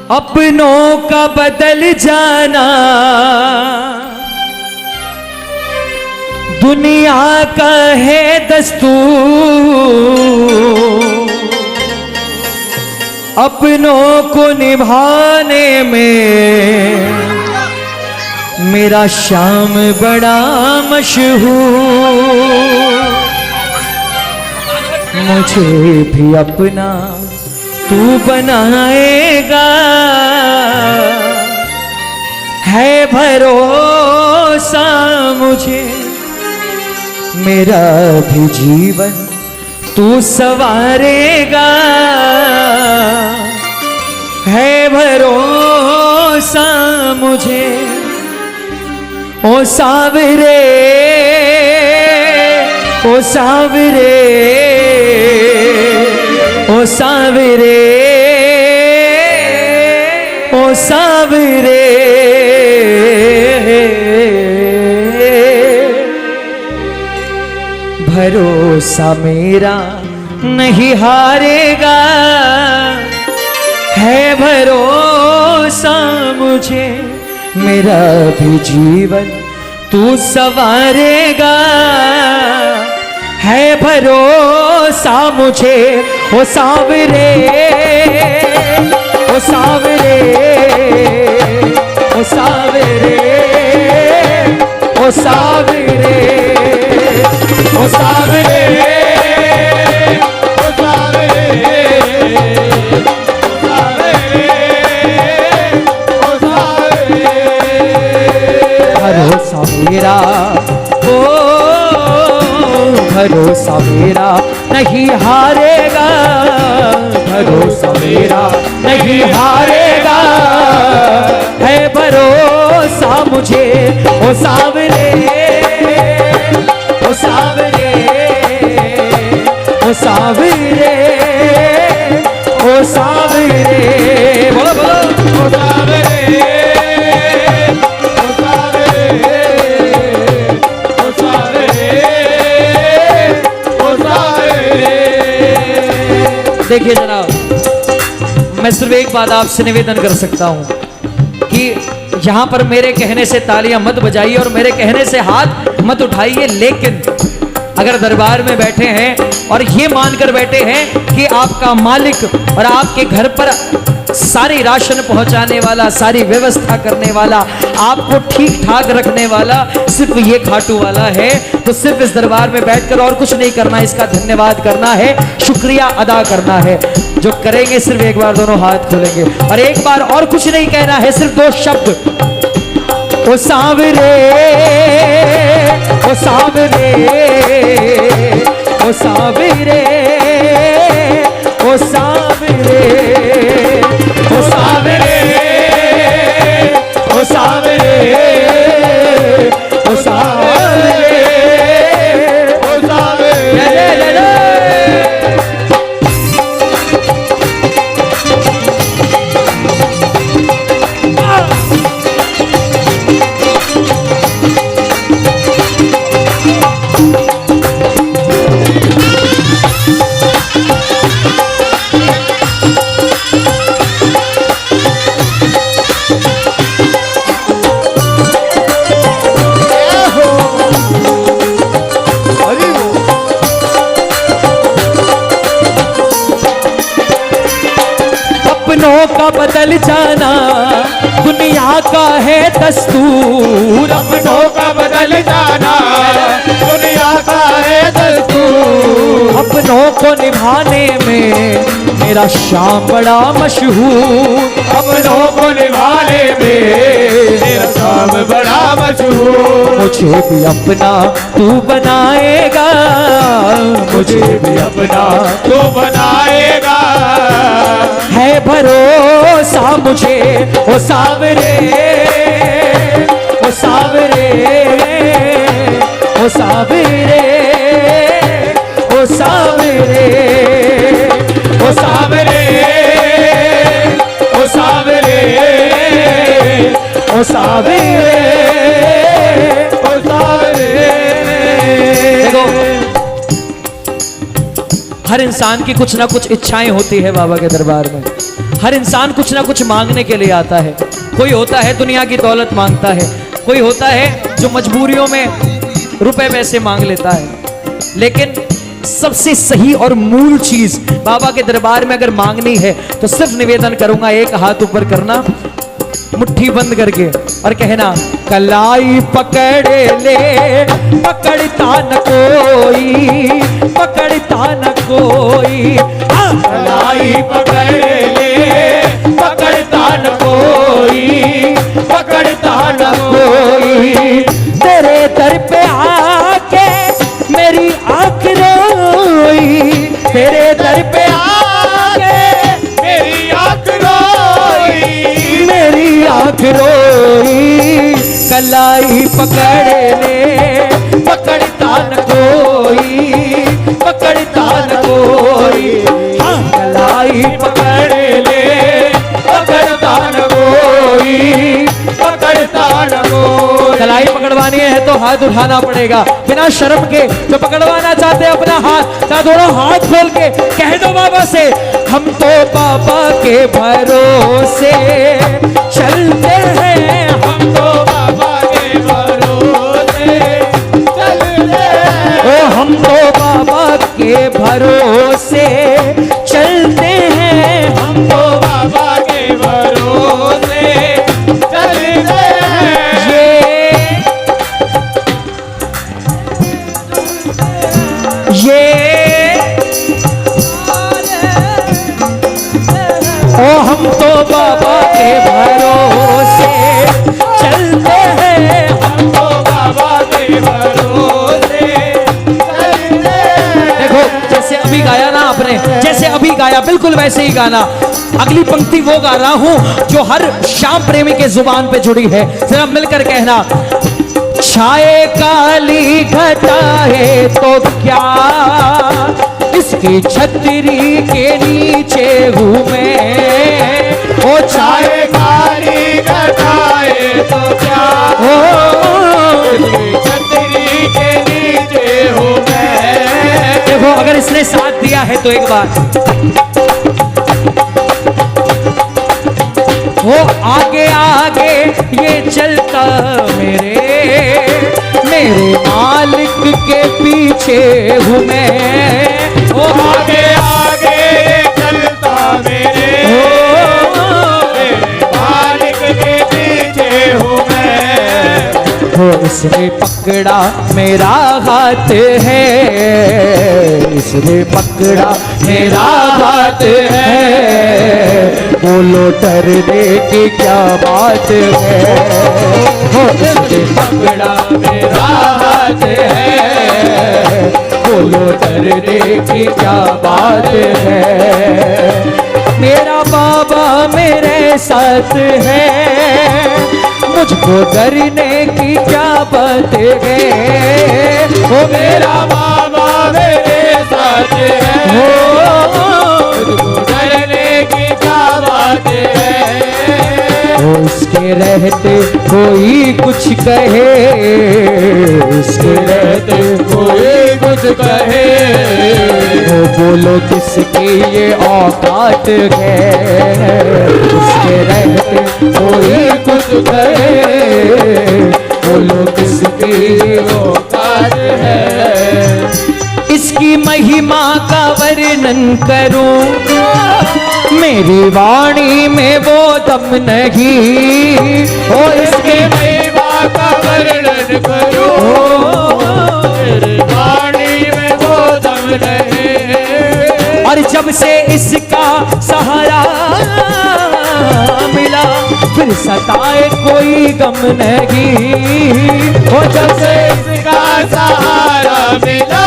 अपनों का बदल जाना दुनिया का है दस्तूर। अपनों को निभाने में मेरा शाम बड़ा मशहूर। मुझे भी अपना तू बनाएगा, है भरोसा मुझे। मेरा भी जीवन तू संवारेगा, है भरोसा मुझे। ओ सावरे, ओ सावरे, ओ सावरे, ओ सावरे। भरोसा मेरा नहीं हारेगा, है भरोसा मुझे। मेरा भी जीवन तू संवारेगा, है भरोसा मुझे। ओ सावरे, ओ सावरे, ओ सावरे, ओ सावरे, ओ सावरे, ओ सावरे, ओ सावरे। भरोसा मेरा, ओ भरोसा मेरा नहीं हारेगा, भरोसा मेरा नहीं हारेगा, है भरोसा मुझे। ओ सावरे, ओ सावरे, ओ सावरे, ओ सावरे। बोलो बोलो, ओ सावरे, ओ सावरे, ओ सावरे, ओ सावरे। देखिए जनाब, मैं सिर्फ एक बात आपसे निवेदन कर सकता हूं कि यहां पर मेरे कहने से तालियां मत बजाइए और मेरे कहने से हाथ मत उठाइए। लेकिन अगर दरबार में बैठे हैं और ये मानकर बैठे हैं कि आपका मालिक और आपके घर पर सारी राशन पहुंचाने वाला, सारी व्यवस्था करने वाला, आपको ठीक ठाक रखने वाला सिर्फ ये खाटू वाला है, तो सिर्फ इस दरबार में बैठकर और कुछ नहीं करना, इसका धन्यवाद करना है, शुक्रिया अदा करना है। जो करेंगे सिर्फ एक बार दोनों हाथ खोलेंगे और एक बार और कुछ नहीं कहना है, सिर्फ दो शब्द। ओ सावरे, ओ सावरे, ओ सावरे, ओ सावरे, ओ सावरे, ओ सावरे, ओ सावरे, ओ सावरे। का बदल जाना दुनिया का है दस्तूर। अपनों का बदल जाना दुनिया का है दस्तूर। अपनों को निभाने में मेरा शाम बड़ा मशहूर। अपनों को निभाने में मेरा शाम बड़ा मशहूर। मुझे भी अपना तू बनाएगा, मुझे भी अपना तू बनाएगा, है भरोसा मुझे। ओ सावरे, ओ सावरे, ओ सावरे, ओ सावरे, ओ सावरे, ओ सावरे, ओ सावरे, ओ सावरे। देखो, हर इंसान की कुछ ना कुछ इच्छाएं होती है बाबा के दरबार में। हर इंसान कुछ ना कुछ मांगने के लिए आता है। कोई होता है दुनिया की दौलत मांगता है, कोई होता है जो मजबूरियों में रुपए पैसे मांग लेता है, लेकिन सबसे सही और मूल चीज बाबा के दरबार में अगर मांगनी है तो सिर्फ निवेदन करूंगा, एक हाथ ऊपर करना, मुट्ठी बंद करके और कहना, कलाई पकड़ ले पकड़ता न कोई, पकड़ता न कोई, कलाई पकड़ ले पकड़ता न कोई, पकड़ता न कोई। तेरे दर पे आके मेरी आँख रोई, तेरे दर पे आके मेरी आँख रोई, मेरी आँख रोई। कलाई पकड़ ले पकड़ता न कोई, पकड़ता न कोई, हाँ कलाई पकड़ ले पकड़ता न कोई, पकड़ता न कोई। कलाई पकड़वानी है तो हाथ उठाना पड़ेगा बिना शर्म के। जो पकड़वाना चाहते हैं अपना हाथ, ना दोनों हाथ खोल के कह दो बाबा से, हम तो बाबा के भरोसे चलते हैं, हम तो बाबा के भरोसे चलते हैं, ओ हम तो बाबा के भरोसे चलते हैं, हम तो बाबा के भरोसे चलते हैं। ये ओ हम तो बाबा के भरोसे चलते हैं, हम तो बाबा के भरोसे चलते हैं। देखो जैसे अभी गाया ना आपने, जैसे अभी गाया बिल्कुल वैसे ही गाना। अगली पंक्ति वो गा रहा हूं जो हर श्याम प्रेमी के जुबान पे जुड़ी है, जरा मिलकर कहना, छाए काली घटा है तो क्या, इसकी छतरी के नीचे हूँ मैं, ओ छाए काली घटाए तो क्या, इसकी छतरी के नीचे हूँ मैं। देखो अगर इसने साथ दिया है तो एक बार वो आगे आगे ये चलता मेरे मालिक के पीछे हूँ मैं, वो आगे आगे चलता मेरे मालिक के पीछे हूँ मैं। वो इसने पकड़ा मेरा हाथ है, इसने पकड़ा मेरा हाथ है, बोलो डरने की क्या बात है, वो इसने पकड़ा मेरा हाथ है, बोलो डरने की क्या बात है। मेरा बाबा मेरे साथ है, मुझको डरने की क्या बात है, वो मेरा बाबा मेरे साथ है, मुझको डरने की क्या बात है। उसके रहते कोई कुछ कहे, उसके रहते कोई कुछ कहे, वो बोलो किसकी ये औकात है, उसके रहते कोई कुछ कहे, बोलो किसकी ये औकात है। इसकी महिमा का वर्णन करूं, मेरी वाणी में वो दम नहीं, ओ इसके महिमा का वर्णन करूं, मेरी वाणी में वो दम नहीं। और जब से इसका सहारा मिला फिर सताए कोई गम नहीं, ओ जब से इसका सहारा मिला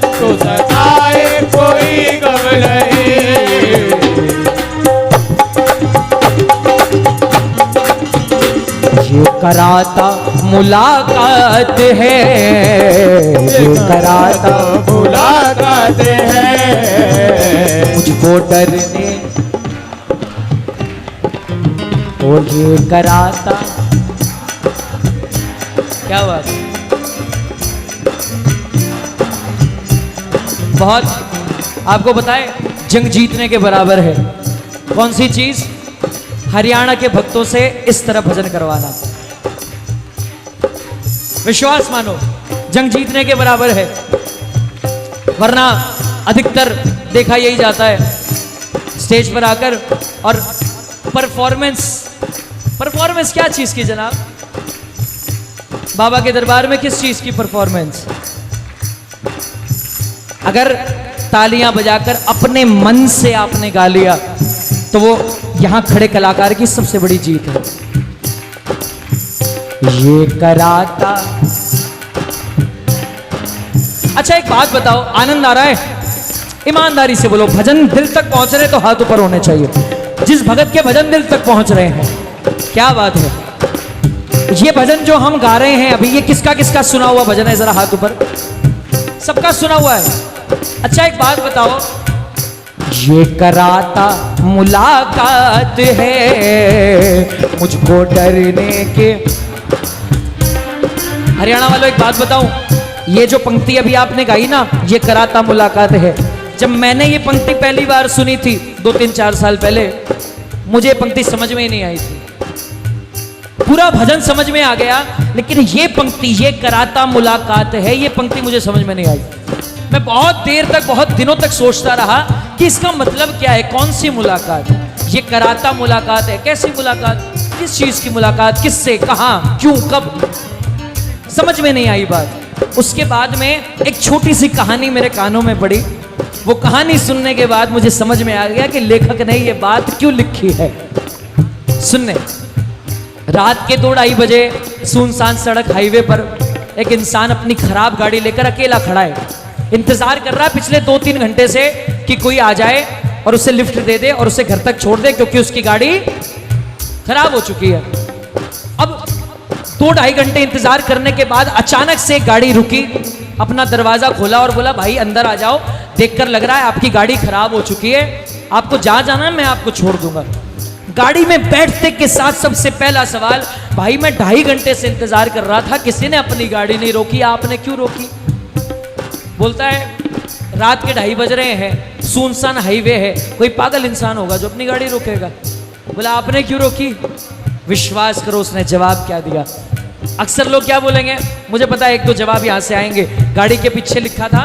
तो सताए कोई गम नहीं। ये कराता मुलाकात है, ये कराता मुलाकात है, मुझको डरने, और ये कराता, क्या बात, बहुत आपको बताएं जंग जीतने के बराबर है। कौन सी चीज? हरियाणा के भक्तों से इस तरह भजन करवाना। विश्वास मानो जंग जीतने के बराबर है, वरना अधिकतर देखा यही जाता है स्टेज पर आकर और परफॉर्मेंस क्या चीज की जनाब? बाबा के दरबार में किस चीज की परफॉर्मेंस? अगर तालियां बजाकर अपने मन से आपने गा लिया तो वो यहां खड़े कलाकार की सबसे बड़ी जीत है। ये कराता। अच्छा एक बात बताओ, आनंद आ रहा है? ईमानदारी से बोलो, भजन दिल तक पहुंच रहे तो हाथ ऊपर होने चाहिए। जिस भगत के भजन दिल तक पहुंच रहे हैं, क्या बात है। ये भजन जो हम गा रहे हैं अभी, ये किसका किसका सुना हुआ भजन है? जरा हाथ ऊपर। सबका सुना हुआ है। अच्छा एक बात बताओ, ये कराता मुलाकात है मुझको डरने के। हरियाणा वालों एक बात बताऊं, ये जो पंक्ति अभी आपने गाई ना, ये कराता मुलाकात है। जब मैंने ये पंक्ति पहली बार सुनी थी 2-3-4 साल पहले, मुझे पंक्ति समझ में ही नहीं आई थी। पूरा भजन समझ में आ गया, लेकिन ये पंक्ति, ये कराता मुलाकात है, ये पंक्ति मुझे समझ में नहीं आई। मैं बहुत देर तक, बहुत दिनों तक सोचता रहा कि इसका मतलब क्या है, कौन सी मुलाकात? ये कराता मुलाकात है, कैसी मुलाकात? किस चीज की मुलाकात? किससे? कहां? क्यों? कब? समझ में नहीं आई बात। उसके बाद में एक छोटी सी कहानी मेरे कानों में पड़ी। वो कहानी सुनने के बाद मुझे समझ में आ गया कि लेखक ने ये बात क्यों लिखी है। सुनने, रात के 2-2:30 बजे सुनसान सड़क हाईवे पर एक इंसान अपनी खराब गाड़ी लेकर अकेला खड़ा है। इंतजार कर रहा है पिछले 2-3 घंटे से कि कोई आ जाए और उसे लिफ्ट दे दे और उसे घर तक छोड़ दे, क्योंकि उसकी गाड़ी खराब हो चुकी है। अब 2-2:30 घंटे इंतजार करने के बाद अचानक से एक गाड़ी रुकी, अपना दरवाजा खोला और बोला, भाई अंदर आ जाओ, देखकर लग रहा है आपकी गाड़ी खराब हो चुकी है, आपको जहां जाना है मैं आपको छोड़ दूंगा। गाड़ी में बैठते के साथ सबसे पहला सवाल, भाई मैं 2.5 घंटे से इंतजार कर रहा था, किसी ने अपनी गाड़ी नहीं रोकी, आपने क्यों रोकी? बोलता है रात के 2:30 बज रहे हैं, सुनसान हाईवे है, कोई पागल इंसान होगा जो अपनी गाड़ी रोकेगा। बोला आपने क्यों रोकी? विश्वास करो उसने जवाब क्या दिया। अक्सर लोग क्या बोलेंगे, मुझे पता है 1-2 जवाब यहां से आएंगे। गाड़ी के पीछे लिखा था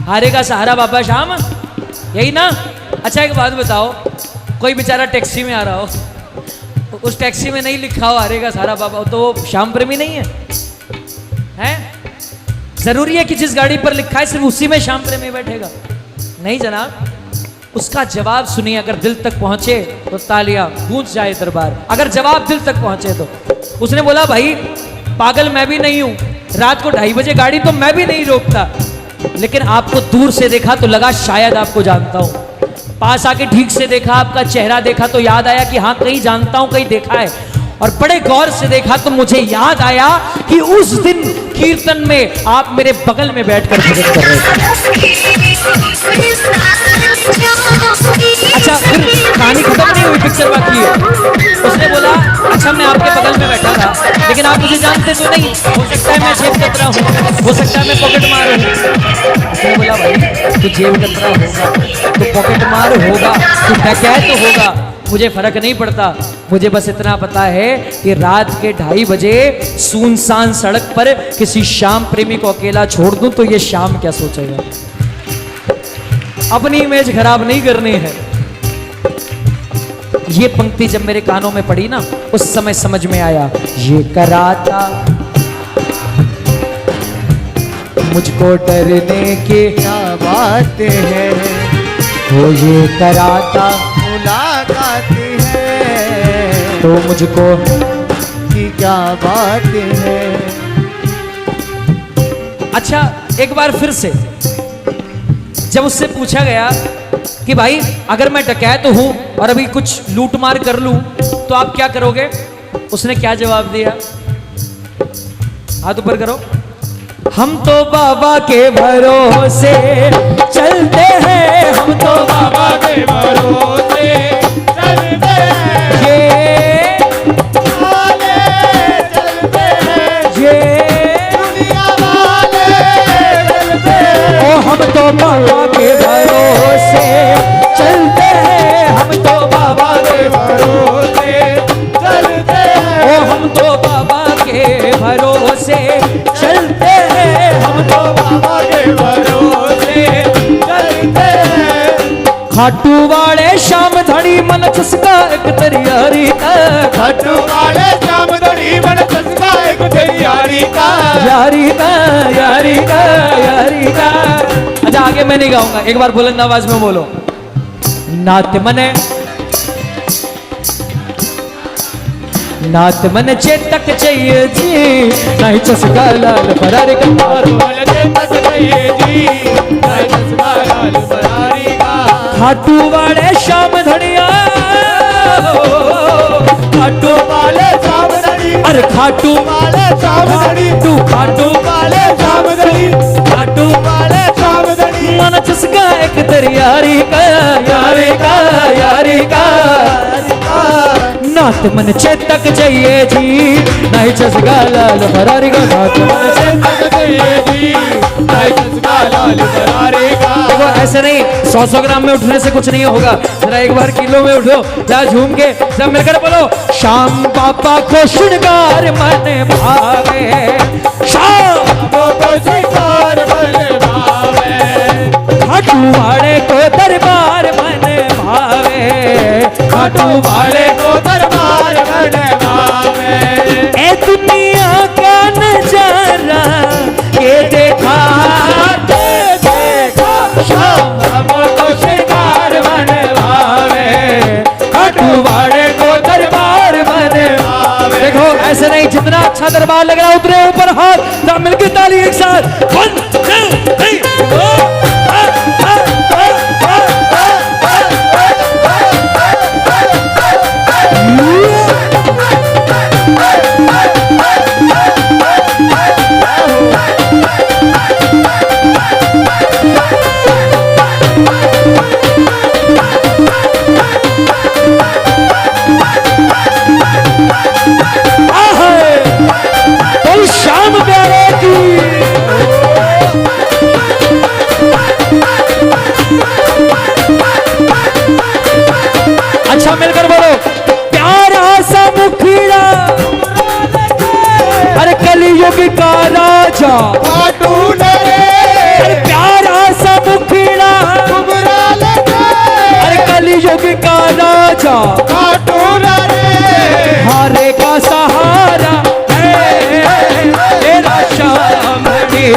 हारेगा सहारा बाबा शाम, यही ना? अच्छा एक बात बताओ, कोई बेचारा टैक्सी में आ रहा हो, उस टैक्सी में नहीं लिखा हो हारेगा सहारा बाबा, तो वो श्याम प्रेमी नहीं है? हैं? जरूरी है कि जिस गाड़ी पर लिखा है सिर्फ उसी में श्याम प्रेमी बैठेगा? नहीं जनाब। उसका जवाब सुनिए, अगर दिल तक पहुंचे तो तालियां गूंज जाए दरबार। अगर जवाब दिल तक पहुंचे तो। उसने बोला भाई पागल मैं भी नहीं हूं, रात को 2:30 बजे गाड़ी तो मैं भी नहीं रोकता, लेकिन आपको दूर से देखा तो लगा शायद आपको जानता हूं। पास आके ठीक से देखा, आपका चेहरा देखा तो याद आया कि हाँ कहीं जानता हूं, कहीं देखा है। और बड़े गौर से देखा तो मुझे याद आया कि उस दिन कीर्तन में आप मेरे बगल में बैठकर भजन कर रहे थे। अच्छा फिर कहानी खत्म नहीं हुई, पिक्चर बाकी है। उसने बोला अच्छा मैं आपके बगल में बैठा था, लेकिन आप मुझे जानते तो नहीं, हो सकता है मैं जेब कतरा हूँ, हो सकता है मैं पॉकेट मार हूँ। उसने बोला भाई तू जेब कतरा होगा, तू पॉकेट मार होगा, तू डकैत तो होगा, मुझे फर्क नहीं पड़ता। मुझे बस इतना पता है कि रात के 2:30 बजे सुनसान सड़क पर किसी श्याम प्रेमी को अकेला छोड़ दूं तो ये श्याम क्या सोचेगा। अपनी इमेज खराब नहीं करनी है। ये पंक्ति जब मेरे कानों में पड़ी ना, उस समय समझ में आया, ये कराता मुझको डरने की क्या बात है, वो ये कराता मुलाकात है तो मुझको कि क्या बात है। अच्छा एक बार फिर से जब उससे पूछा गया कि भाई अगर मैं डकैत हूं और अभी कुछ लूट मार कर लूं तो आप क्या करोगे, उसने क्या जवाब दिया? हाथ ऊपर करो। हम तो बाबा के भरोसे चलते हैं, हम तो बाबा के भरोसे चलते हैं, ये चलते हैं, ये दुनिया वाले चलते हैं, ओ हम तो बाबा के भरोसे चलते खाटू वाले श्याम धड़ी मन चुसका एक तरियारी का, खाटू वाले श्याम धड़ी मन चुसका एक तैयारी का, यारी का यारी का यारी का। अच्छा आगे मैं नहीं गाऊंगा, एक बार बुलंद आवाज में बोलो। नात मने नात मन चेतक चाहिए जी, नहीं चुसका लाल फरारी का, मन चेतक चाहिए जी, नहीं चुसका लाल फरारी का। खाटू वाले श्याम धड़िया, खाटू वाले श्याम धड़ी, अरे खाटू वाले श्याम धड़ी, तू खाटू वाले श्याम धड़ी, खाटू वाले श्याम धड़ी। मन चुसका एक तरियारी का, यारी का यारी का। नात मन चेतक चाहिए जी, नहीं चुसका लाल फरारी का, नात मन चेतक चाहिए जी, नहीं चुसका लाल फरारी का। देखो ऐसे नहीं 100 ग्राम में उठने से कुछ नहीं होगा, जरा एक बार किलो में उठो, जा झूम के सब मिलकर बोलो। श्याम बाबा को श्रृंगार मन भावे, श्याम बाबा को श्रृंगार मन भावे, खाटू वाले को दरबार मन भावे, खाटू वाले को दरबार मन भावे। ए दुनिया का नजारा ये देखा श्याम बाबा को श्रृंगार मन भावे, खाटू वाले को दरबार मन भावे। देखो ऐसे नहीं, जितना अच्छा दरबार लग रहा है उतरे ऊपर हाथ, सब मिलकर ताली एक साथ। 1 2 3 तो श्याम प्यारे की। अच्छा मिलकर बोलो। प्यारा सा मुखड़ा, अरे कलियुग का राजा, खाटू नरे अरे प्यारा सा मुखड़ा, उबरा लगे, अरे कलियुग का राजा, खाटू नरे हारे का सहारा है तेरा श्याम धड़ी,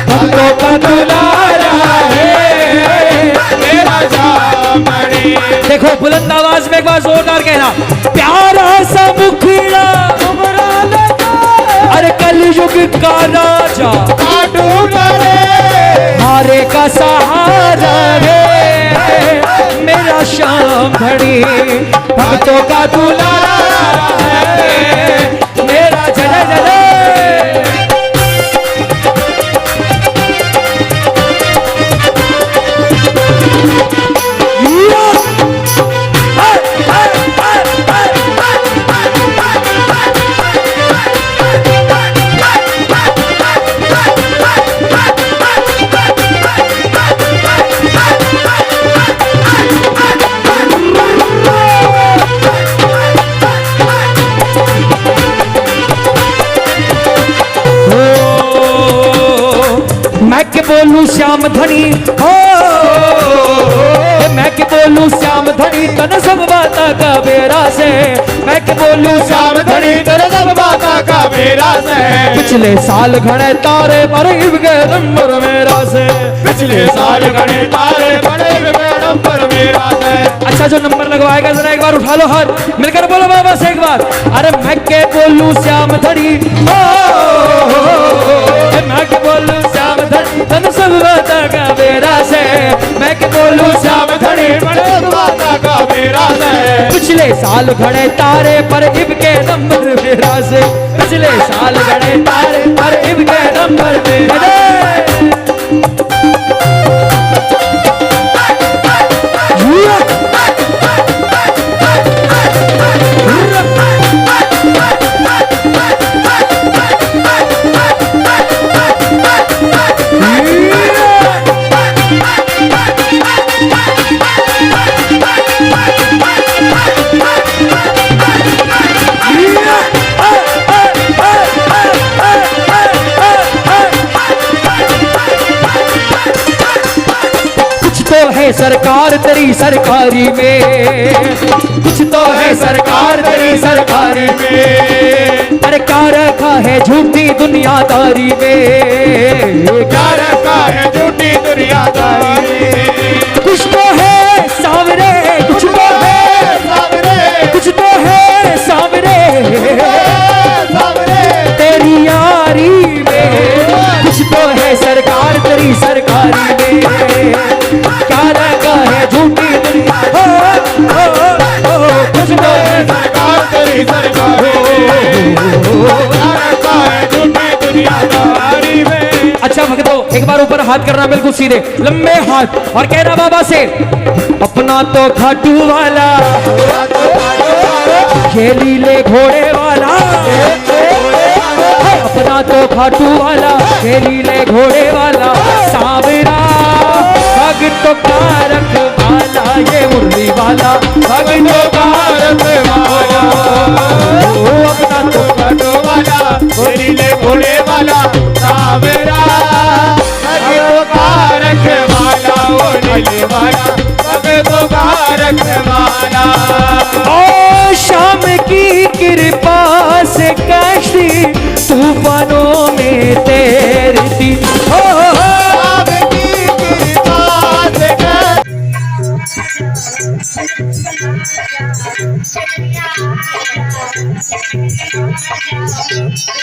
भक्तों का दुलारा है मेरा श्याम धड़ी। देखो बुलंद आवाज में एक बार जोरदार कहना। प्यारा सा मुखड़ा, उबरा लगे, अरे कलयुग का राजा, खाटू नरे हारे का सहारा है मेरा श्याम धड़ी, भक्तों का दुलारा है मेरा। जय जय जय। मैं के बोलूं श्याम धनी हो, मैं के बोलूं श्याम धनी तन सब बाता का बेरा से, मैं के बोलूं श्याम धनी तेरे सब बाता का मेरा से। पिछले साल घड़े तारे पर इब गए नंबर मेरा से, पिछले साल घड़े तारे बड़े नंबर मेरा से। अच्छा जो नंबर लगवाएगा जरा एक बार उठा लो हाथ, मिलकर बोलो बाबा से एक बार। अरे मैं के बोलूं श्याम धनी हो, मैं के बोलूं श्याम धनी तन सब बाता का बेरा से, मैं के बोलूं श्याम धनी बड़े बाता का मेरा से। पिछले साल घड़े तारे पर इब के नंबर मेरा से, पिछले साल घड़े तारे पर इब के नंबर मेरा से। सरकार तेरी सरकारी में, कुछ तो है सरकार तेरी सरकारी में। अरे क्या रखा है झूठी दुनियादारी में, क्या रखा है झूठी दुनियादारी में। कुछ तो है सावरे, कुछ तो है सावरे, कुछ तो है सावरे सावरे तेरी यारी में, कुछ तो है सरकार तेरी सरकारी में। क्या रखा है झूठी दुनिया, कुछ तो है सरकार तेरी सरकारी में। क्या रखा है झूठी दुनियादारी में। अच्छा भक्तों, एक बार ऊपर हाथ करना बिल्कुल सीधे लंबे हाथ और कहना बाबा से, अपना तो खाटू वाला खेली ले घोड़े वाला, अपना तो खाटू वाला खेली ले घोड़े वाला, सावरा भगतों का रखवाला, ये मुरली वाला भगतों का रखवाला। अपना तो खाटू वाला तेरी ले घोड़े वाला, सावरा भगतों का रखवाला, ओ नीले वाला भगतों का रखवाला। ओ शाम की कृपा से कश्ती तूफानों में तैरती, हो आपकी कृपा से Thank you.